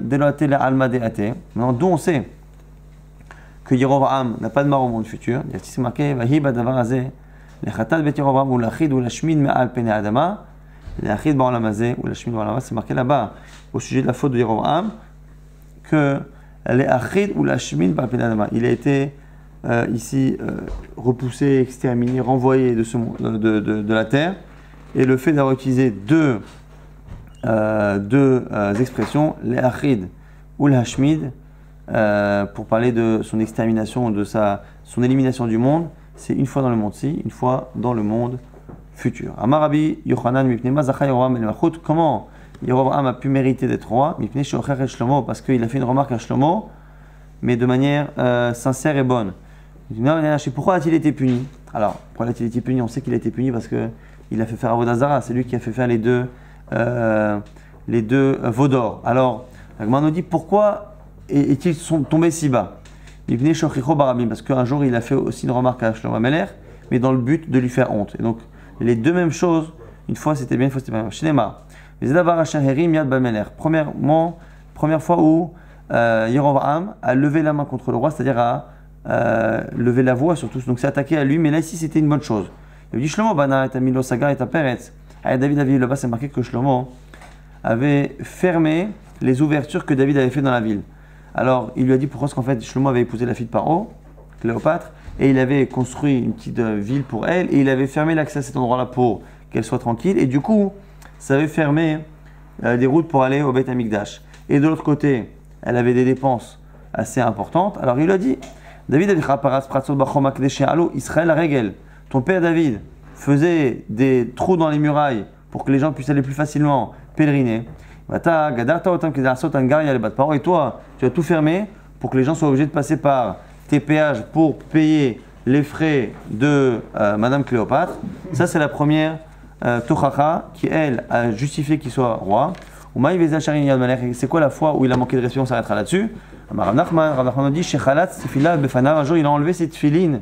d'où on sait que Yerovam n'a pas de mort au monde futur, c'est marqué c'est marqué là-bas au sujet de la faute de Yerovam que il a été ici repoussé, exterminé, renvoyé de la terre. Et le fait d'avoir utilisé deux expressions, les achid ou le hashmid, pour parler de son extermination, de son élimination du monde, c'est une fois dans le monde-ci, une fois dans le monde futur. Amarabi Yochanan mipnema zacha Yerovam el malchut. Comment Yerovam a pu mériter d'être roi? Mipnei sheocher et Shlomo, parce qu'il a fait une remarque à Shlomo, mais de manière sincère et bonne. Pourquoi a-t-il été puni? Alors, pourquoi a-t-il été puni? On sait qu'il a été puni parce qu'il a fait faire Avodah Zara. C'est lui qui a fait faire les deux veaux d'or. Alors, la Gemara nous dit pourquoi est-il tombé si bas? Parce qu'un jour il a fait aussi une remarque à Shlomo Améler, mais dans le but de lui faire honte. Et donc, les deux mêmes choses, une fois c'était bien, une fois c'était pas bien. Shnema, Première fois où Yerovam a levé la main contre le roi, c'est-à-dire a levé la voix surtout, donc c'est attaqué à lui, mais là ici c'était une bonne chose. Il lui dit Shlomo Bana et Amilo Saga et Peretz. David avait là-bas, c'est marqué que Shlomo avait fermé les ouvertures que David avait fait dans la ville. Alors il lui a dit pourquoi, parce qu'en fait Shlomo avait épousé la fille de Paro, Cléopâtre, et il avait construit une petite ville pour elle, et il avait fermé l'accès à cet endroit-là pour qu'elle soit tranquille, et du coup ça avait fermé des routes pour aller au Beth Amikdash. Et de l'autre côté, elle avait des dépenses assez importantes. Alors il lui a dit, David Israël régel. Ton père David faisait des trous dans les murailles pour que les gens puissent aller plus facilement pèleriner. Et toi, tu as tout fermé pour que les gens soient obligés de passer par tes péages pour payer les frais de Madame Cléopâtre. Ça, c'est la première Tochacha qui, elle, a justifié qu'il soit roi. C'est quoi la fois où il a manqué de respect? On s'arrêtera là-dessus. Rav Nachman dit un jour il a enlevé ses tefilines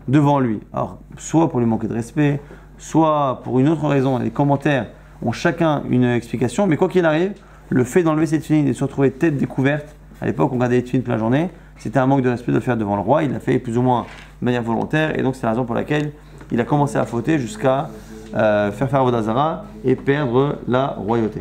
devant lui. Alors, soit pour lui manquer de respect, soit pour une autre raison. Les commentaires ont chacun une explication, mais quoi qu'il arrive, le fait d'enlever ses tefilines et de se retrouver tête découverte, à l'époque on gardait les tefilines toute la journée, c'était un manque de respect de le faire devant le roi. Il l'a fait plus ou moins de manière volontaire, et donc c'est la raison pour laquelle il a commencé à fauter jusqu'à faire Avodah Zara et perdre la royauté.